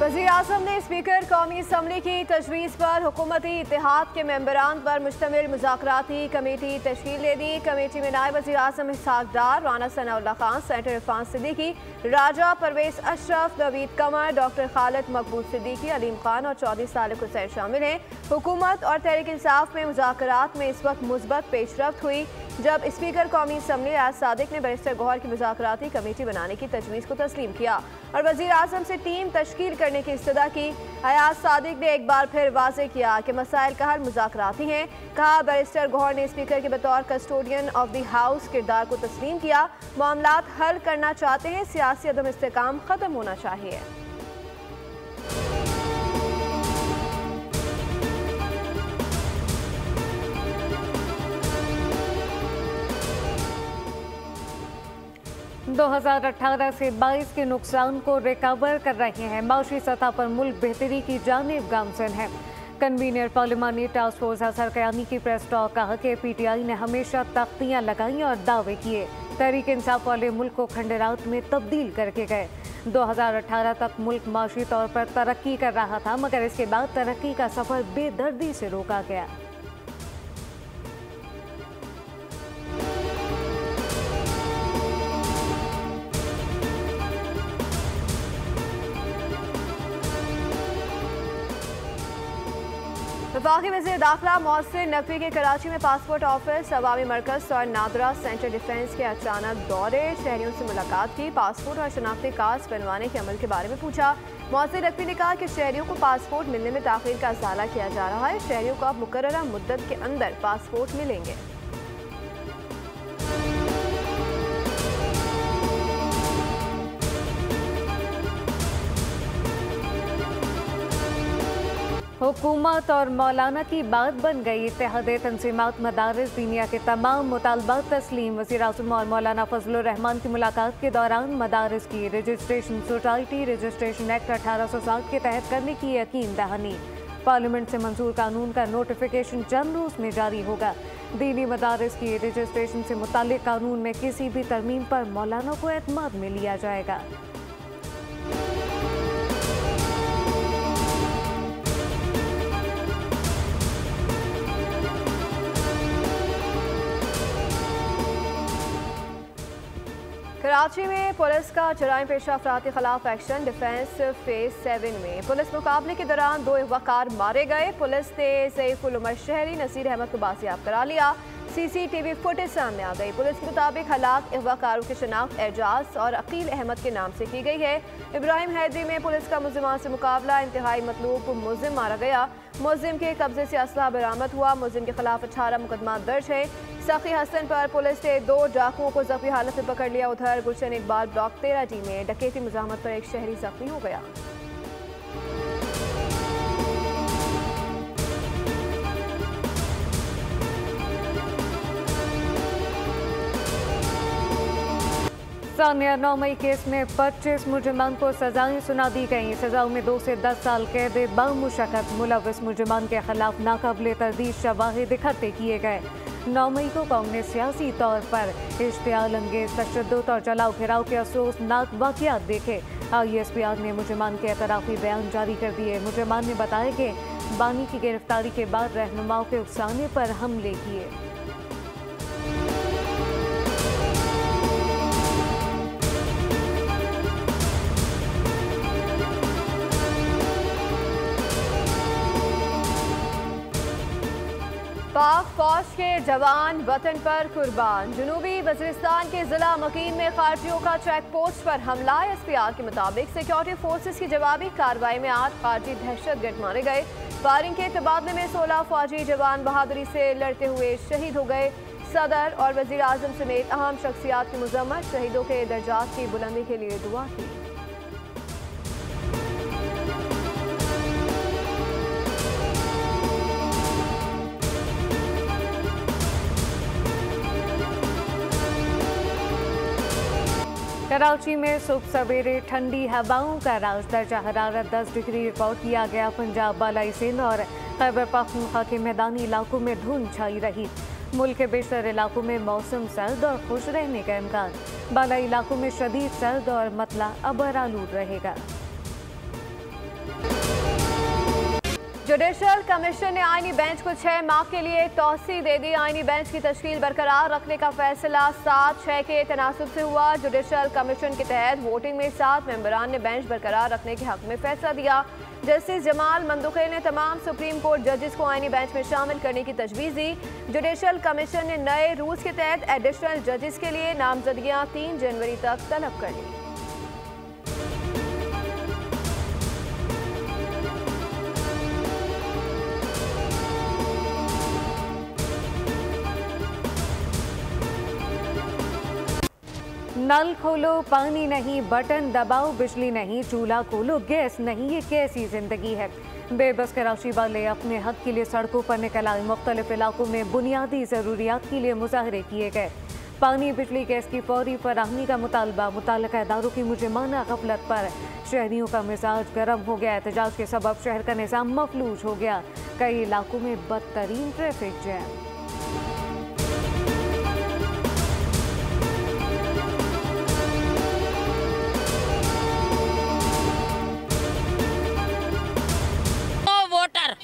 वज़ीर आज़म ने स्पीकर कौमी असम्बली की तजवीज़ पर हुकूमती इत्तेहाद के मेंबरान पर मुश्तमिल मुज़ाकराती कमेटी तश्कील दे दी। कमेटी में नायब वज़ीर आज़म इसहाक डार, राना सनाउल्लाह खान, सेनेटर इरफान सिद्दीकी, राजा परवेज़ अशरफ, नवीद कमर, डॉक्टर खालिद मकबूल सिद्दीकी, अलीम खान और चौधरी सालिक हुसैन शामिल हैं। हुकूमत और तहरीक इंसाफ में मुज़ाकरात में इस वक्त मुस्बत पेशरफ्त हुई जब स्पीकर कौमी असम्बली अयाज सादिक ने बैरिस्टर गौहर की मुज़ाकराती कमेटी बनाने की तजवीज़ को तस्लीम किया और वज़ीर आज़म से टीम तश्कील करने की इस्तदा की। अयाज सादिक ने एक बार फिर वाज़ेह किया कि मसाइल का हल मुज़ाकराती हैं। कहा बैरिस्टर गौहर ने स्पीकर के बतौर कस्टोडियन ऑफ द हाउस किरदार को तस्लीम किया। मामलात हल करना चाहते हैं, सियासी अदम इस्तेकाम ख़त्म होना चाहिए। दो 2018 से 22 के नुकसान को रिकवर कर रहे हैं। माशी सतह पर मुल्क बेहतरी की जानिब गामजन है। कन्वीनर पार्लिमानी टास्क फोर्स असर कयानी की प्रेस टॉक कहा कि PTI ने हमेशा तख्तियां लगाई और दावे किए। तहरीक इंसाफ वाले मुल्क को खंडरात में तब्दील करके गए। 2018 तक मुल्क माशी तौर पर तरक्की कर रहा था, मगर इसके बाद तरक्की का सफर बेदर्दी से रोका गया। वफाकी वज़ीर दाखिला मोहसिन नकवी के कराची में पासपोर्ट ऑफिस, अवामी मरकज़ और नादरा सेंटर डिफेंस के अचानक दौरे। शहरियों से मुलाकात की, पासपोर्ट और शनाख्ती कार्ड बनवाने के अमल के बारे में पूछा। मोहसिन नकवी ने कहा कि शहरियों को पासपोर्ट मिलने में ताख़ीर का इज़ाला किया जा रहा है। शहरियों को अब मुकर्ररा मुद्दत के अंदर पासपोर्ट मिलेंगे। हुकूमत और मौलाना की बात बन गई। इत्तेहादे तंजीमात मदारिस दीनिया के तमाम मुतालबात तस्लीम। वज़ीर आज़म और मौलाना फजलुर रहमान की मुलाकात के दौरान मदारिस की रजिस्ट्रेशन सोसाइटी रजिस्ट्रेशन एक्ट 1860 के तहत करने की यकीन दहानी। पार्लियामेंट से मंजूर कानून का नोटिफिकेशन चंद रोज़ में जारी होगा। दीनी मदारिस की रजिस्ट्रेशन से मुताल्लिक कानून में किसी भी तरमीम पर मौलाना को एतमाद में लिया जाएगा। कराची में पुलिस का जराइम पेशा अफराद के खिलाफ एक्शन। डिफेंस फेज 7 में पुलिस मुकाबले के दौरान 2 अगवाकार मारे गए। पुलिस ने सैफुल उमर शहरी, नसीर अहमद को बाजियाब करा लिया। CCTV फुटेज सामने आ गई। पुलिस के मुताबिक हलाक अगवाकारों की शनाख्त एजाज और अकील अहमद के नाम से की गई है। इब्राहिम हैदरी में पुलिस का मुलजिमान से मुकाबला, इंतहाई मतलूब मुलजिम मारा गया। मुलजिम के कब्जे से असलहा बरामद हुआ। मुलजिम के खिलाफ 18 मुकदमा दर्ज है। सखी हसन पर पुलिस ने 2 डाकुओं को जख्मी हालत में पकड़ लिया। उधर गुलशन इकबाल ब्लॉक 13G में डकैती मुज़ाहमत पर एक शहरी जख्मी हो गया। सानिया 9 मई केस में 25 मुजरिमान को सजाएं सुना दी गई। सजाओं में 2 से 10 साल कैद बामुशक्कत। मुलविस मुजरिमान के खिलाफ नाकाबिले तरदीद शवाहिद इकट्ठे किए गए। 9 मई को कौम ने सियासी तौर पर इश्तियाल अंगेज तशद्दुद और जलाओ घिराव के अफसोसनाक वाक़ियात देखे। ISPR ने मुजरिमान के एतराफ़ी बयान जारी कर दिए। मुजरिमान ने बताया कि बानी की गिरफ्तारी के बाद रहनुमाओं के उकसाने पर हमले किए। पाक फौज के जवान वतन पर कुर्बान। जनूबी वज़ीरिस्तान के जिला मकीन में खारजियों का चेक पोस्ट पर हमला। ISPR के मुताबिक सिक्योरिटी फोर्सेस की जवाबी कार्रवाई में 8 खारजी दहशतगर्द मारे गए। फायरिंग के तबादले में 16 फौजी जवान बहादुरी से लड़ते हुए शहीद हो गए। सदर और वज़ीर आज़म समेत अहम शख्सियात की मज़म्मत। शहीदों के दर्जात की बुलंदी के लिए दुआ की। कराची में सुबह सवेरे ठंडी हवाओं का राज। दर्जा हरारत 10 डिग्री रिकॉर्ड किया गया। पंजाब, बालाई सिंध और खैबर पख्तूनख्वा के मैदानी इलाकों में धुंध छाई रही। मुल्क के बेशतर इलाकों में मौसम सर्द और खुश रहने का इम्कान। बालाई इलाकों में शदीद सर्द और मतला अबर आलूद रहेगा। जुडिशल कमीशन ने आईनी बेंच को 6 माह के लिए तौसी दे दी। आईनी बेंच की तश्कील बरकरार रखने का फैसला 7-6 के तनासुब से हुआ। जुडिशल कमीशन के तहत वोटिंग में 7 मेंबरान ने बेंच बरकरार रखने के हक में फैसला दिया। जस्टिस जमाल मंदुखे ने तमाम सुप्रीम कोर्ट जजेस को आईनी बेंच में शामिल करने की तजवीज़ दी। जुडिशल कमीशन ने नए रूल्स के तहत एडिशनल जजेस के लिए नामजदगियां 3 जनवरी तक तलब कर ली। नल खोलो पानी नहीं, बटन दबाओ बिजली नहीं, चूल्हा खोलो गैस नहीं, ये कैसी जिंदगी है। बेबस कराची वाले अपने हक के लिए सड़कों पर निकल आए। मुख्तलिफ इलाकों में बुनियादी ज़रूरियात के लिए मुजाहरे किए गए। पानी बिजली गैस की फौरी फराहमी का मुतालबा। मुताल्लिका इदारों की मुजरिमाना गफलत पर शहरियों का मिजाज गर्म हो गया। एहतजाज के सबब शहर का निज़ाम मफलूज हो गया। कई इलाकों में बदतरीन ट्रैफिक जैम।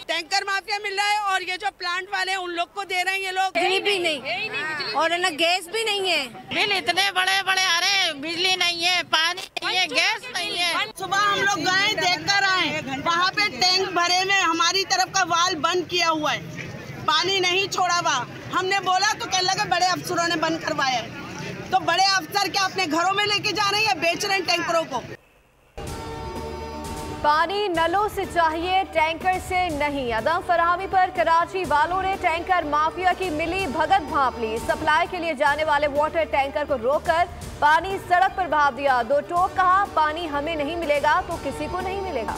टैंकर माफिया मिल रहा है और ये जो प्लांट वाले हैं उन लोग को दे रहे हैं ये लोग। बिजली भी नहीं और ना गैस भी नहीं है। बिल इतने बड़े बड़े आ रहे हैं, बिजली नहीं है, पानी नहीं है, गैस नहीं है। सुबह हम लोग गए देख कर आए, वहाँ पे टैंक भरे में हमारी तरफ का वाल बंद किया हुआ है, पानी नहीं छोड़ा हुआ। हमने बोला तो कहने लगे बड़े अफसरों ने बंद करवाया है। तो बड़े अफसर क्या अपने घरों में लेके जा रहे हैं या बेच रहे हैं टैंकरों को? पानी नलों से चाहिए, टैंकर से नहीं। अदम फराहमी पर कराची वालों ने टैंकर माफिया की मिली भगत भांप ली। सप्लाई के लिए जाने वाले वाटर टैंकर को रोककर पानी सड़क पर बहा दिया। 2 टोक कहा, पानी हमें नहीं मिलेगा तो किसी को नहीं मिलेगा।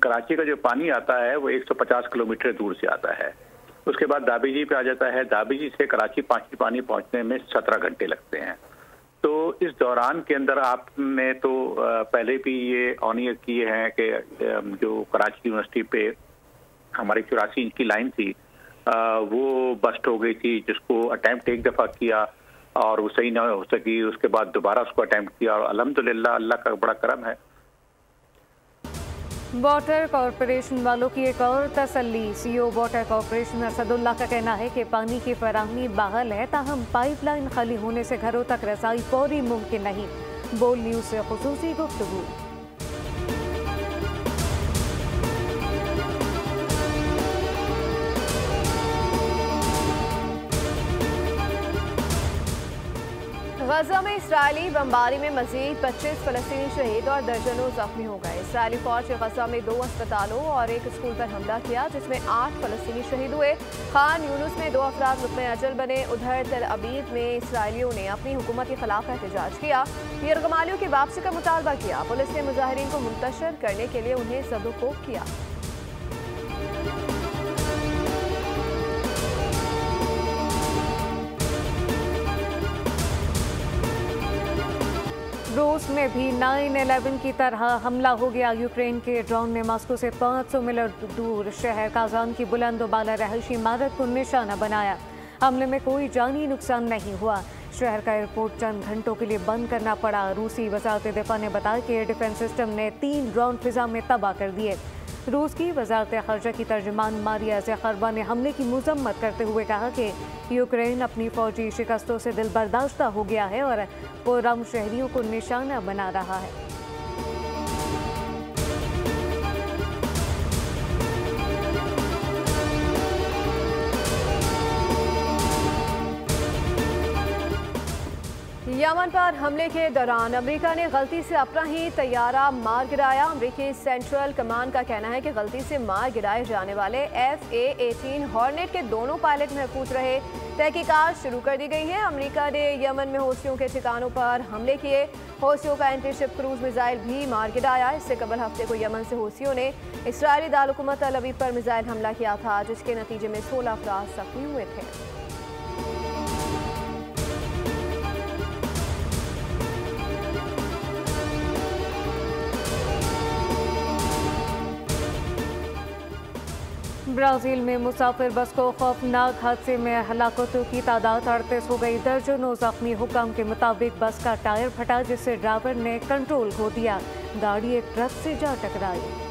कराची का जो पानी आता है वो 150 किलोमीटर दूर से आता है। उसके बाद दाबीजी पे आ जाता है। दाबीजी से कराची पानी पहुंचने में 17 घंटे लगते हैं। तो इस दौरान के अंदर आपने तो पहले भी ये ऑनियर किए हैं कि जो कराची यूनिवर्सिटी पे हमारी 84 इंच की लाइन थी वो बस्ट हो गई थी, जिसको अटैम्प्ट एक दफ़ा किया और वो सही ना हो सकी। उसके बाद दोबारा उसको अटैम्प्ट किया और अल्हम्दुलिल्लाह अल्लाह का बड़ा करम है। वाटर कॉरपोरेशन वालों की एक और तसल्ली। सीईओ वाटर कॉरपोरेशन असदुल्ला का कहना है कि पानी की फराहमी बहाल है, ताहम पाइपलाइन खाली होने से घरों तक रसाई फौरी मुमकिन नहीं। बोल न्यूज़ से खुसूसी गुफ्तगू। गजा में इसराइली बमबारी में मजीद 25 फलस्तीनी शहीद और दर्जनों जख्मी हो गए। इसराइली फौज ने गजा में 2 अस्पतालों और एक स्कूल पर हमला किया, जिसमें 8 फलस्तीनी शहीद हुए। खान यूनुस में 2 अफराद रुकने अजल बने। उधर तेल अबीब में इसराइलियों ने अपनी हुकूमत के खिलाफ एहतजाज किया। यरगमालियों की वापसी का मुतालबा किया। पुलिस ने मुजाहिरीन को मुंतशिर करने के लिए उन्हें सदुकोब किया। रूस में भी 9/11 की तरह हमला हो गया। यूक्रेन के ड्रोन ने मॉस्को से 500 मील दूर शहर काजान की बुलंद बाला रहायशी इमारत को निशाना बनाया। हमले में कोई जानी नुकसान नहीं हुआ। शहर का एयरपोर्ट चंद घंटों के लिए बंद करना पड़ा। रूसी वजारत दिफा ने बताया कि एयर डिफेंस सिस्टम ने 3 ड्रोन फिजा में तबाह कर दिए। रूस की वजारत खर्जा की तर्जुमान मारिया ज़खरवा ने हमले की मजम्मत करते हुए कहा कि यूक्रेन अपनी फौजी शिकस्तों से दिल बर्दाश्ता हो गया है और पुरअमन शहरियों को निशाना बना रहा है। यमन पर हमले के दौरान अमेरिका ने गलती से अपना ही तैयारा मार गिराया। अमेरिकी सेंट्रल कमांड का कहना है कि गलती से मार गिराए जाने वाले FA-18 हॉर्नेट के दोनों पायलट महफूज रहे। तहकीकात शुरू कर दी गई है। अमेरिका ने यमन में हौसियों के ठिकानों पर हमले किए। हौसियों का एंटीशिप क्रूज मिसाइल भी मार गिराया। इससे कबल हफ्ते को यमन से हौसियों ने इसराइली दारकूमत तेल अवीव पर मिसाइल हमला किया था, जिसके नतीजे में 16 अफराद जख्मी हुए थे। ब्राजील में मुसाफिर बस को खौफनाक हादसे में हलाकतों की तादाद 38 हो गई। दर्जनों जख्मी। हुक्म के मुताबिक बस का टायर फटा जिससे ड्राइवर ने कंट्रोल खो दिया। गाड़ी एक ट्रक से जा टकराई।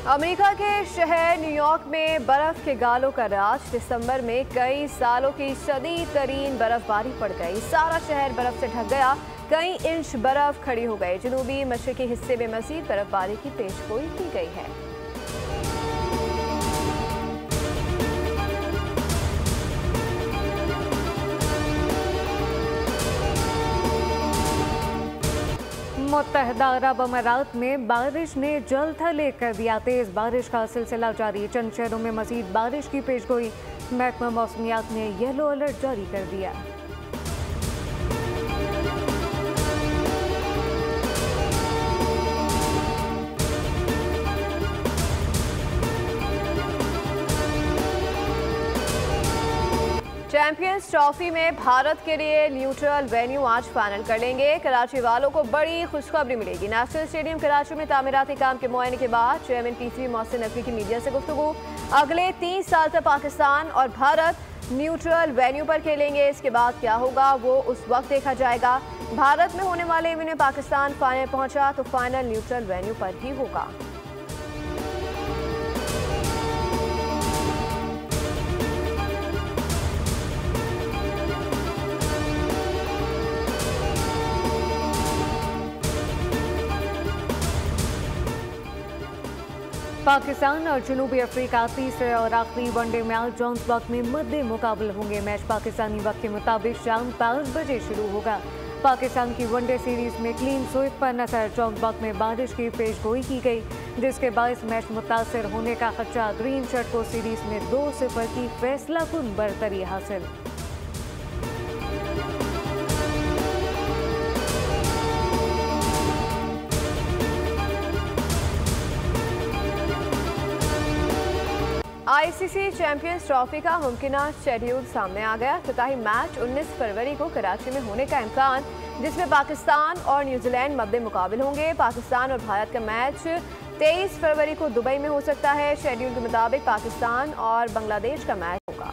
अमेरिका के शहर न्यूयॉर्क में बर्फ के गालों का राज। दिसंबर में कई सालों की शदीद तरीन बर्फबारी पड़ गई। सारा शहर बर्फ से ढक गया। कई इंच बर्फ खड़ी हो गई। जनूबी मशरकी हिस्से में मजीद बर्फबारी की पेशगोई की गई है। मुत्तहदा अरब अमारात में बारिश ने जल थले कर दिया। तेज बारिश का सिलसिला जारी। चंद शहरों में मजीद बारिश की पेशगोई। महकमा मौसमियात ने येलो अलर्ट जारी कर दिया। चैंपियंस ट्रॉफी में भारत के लिए न्यूट्रल वेन्यू आज फाइनल कर लेंगे। कराची वालों को बड़ी खुशखबरी मिलेगी। नेशनल स्टेडियम कराची में तामीराती काम के मुआयने के बाद चेयरमैन पीसीबी मोहसिन नकवी की मीडिया से गुफ्तगू। अगले 3 साल तक पाकिस्तान और भारत न्यूट्रल वेन्यू पर खेलेंगे। इसके बाद क्या होगा वो उस वक्त देखा जाएगा। भारत में होने वाले इवेंट में पाकिस्तान फाइनल पहुंचा तो फाइनल न्यूट्रल वेन्यू पर ही होगा। पाकिस्तान और जनूबी अफ्रीका तीसरे और आखिरी वनडे मैच जोहान्सबर्ग में मद्दे मुकाबले होंगे। मैच पाकिस्तानी वक्त के मुताबिक शाम 5 बजे शुरू होगा। पाकिस्तान की वनडे सीरीज में क्लीन स्वीप पर नजर। जोहान्सबर्ग में बारिश की पेशगोई की गई जिसके बायस मैच मुतासर होने का खदशा। ग्रीन शर्ट को सीरीज में 2-0 की फैसलाकुन बरतरी हासिल। आईसीसी चैंपियंस ट्रॉफी का मुमकिन शेड्यूल सामने आ गया। इफ्तिताही मैच 19 फरवरी को कराची में होने का इम्कान, जिसमें पाकिस्तान और न्यूजीलैंड मद्दे मुकाबिल होंगे। पाकिस्तान और भारत का मैच 23 फरवरी को दुबई में हो सकता है। शेड्यूल के मुताबिक पाकिस्तान और बांग्लादेश का मैच होगा।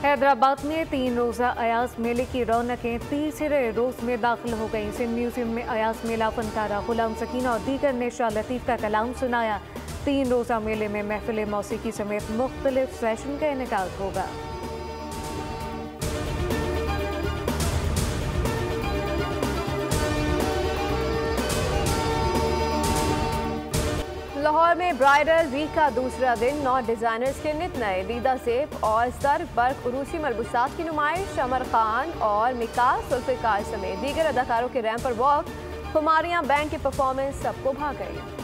हैदराबाद में 3 रोज़ा अयाज मेले की रौनकें तीसरे रोज में दाखिल हो गईं। सिंध म्यूजियम में अयाज मेला फनकारा गुलाम सकीना और दीगर ने शाह लतीफ़ का कलाम सुनाया। 3 रोज़ा मेले में महफिल मौसीकी समेत मुख्तलिफ सेशन का इनेकाद होगा। लाहौर में ब्राइडल वीक का दूसरा दिन 9 डिजाइनर्स के नित नए दीदा सेब और सर बर्क उरूसी मलबूसात की नुमाइश। अमर खान और मिकास जुल्फिकार समेत दीगर अदाकारों के रैंप पर वॉक। खुमारियां बैंड की परफॉर्मेंस सबको भा गई।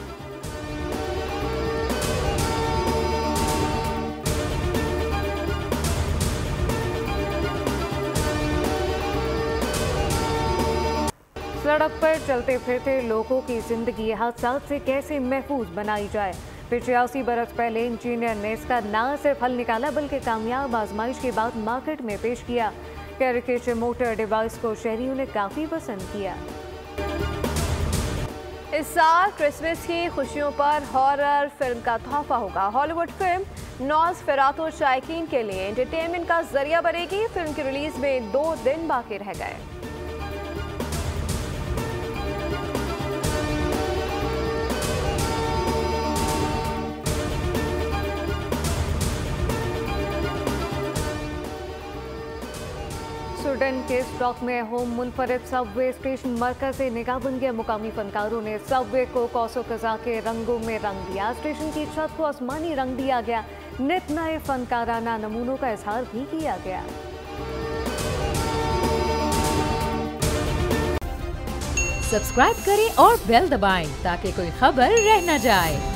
सड़क पर चलते फिरते लोगों की जिंदगी हादसात से कैसे महफूज बनाई जाए। 85 बरस पहले इंजीनियर ने इसका न सिर्फ हल निकाला बल्कि कामयाब आजमाइश के बाद मार्केट में पेश किया। कैरिकेचर मोटर डिवाइस को शहरियों ने काफी पसंद किया। इस साल क्रिसमस की खुशियों पर हॉरर फिल्म का तोहफा होगा। हॉलीवुड फिल्म नॉसफेरातु शायकीन के लिए एंटरटेनमेंट का जरिया बनेगी। फिल्म की रिलीज में 2 दिन बाकी रह गए। स्वीडन के स्टॉक में होम मुनफरद सबवे स्टेशन मरकज से निगाह बन गया। मुकामी फनकारों ने सबवे को कौसो कज़ा के रंगों में रंग दिया। स्टेशन की छत को आसमानी रंग दिया गया। नित नए फनकाराना नमूनों का इजहार भी किया गया। सब्सक्राइब करें और बेल दबाएं ताकि कोई खबर रह न जाए।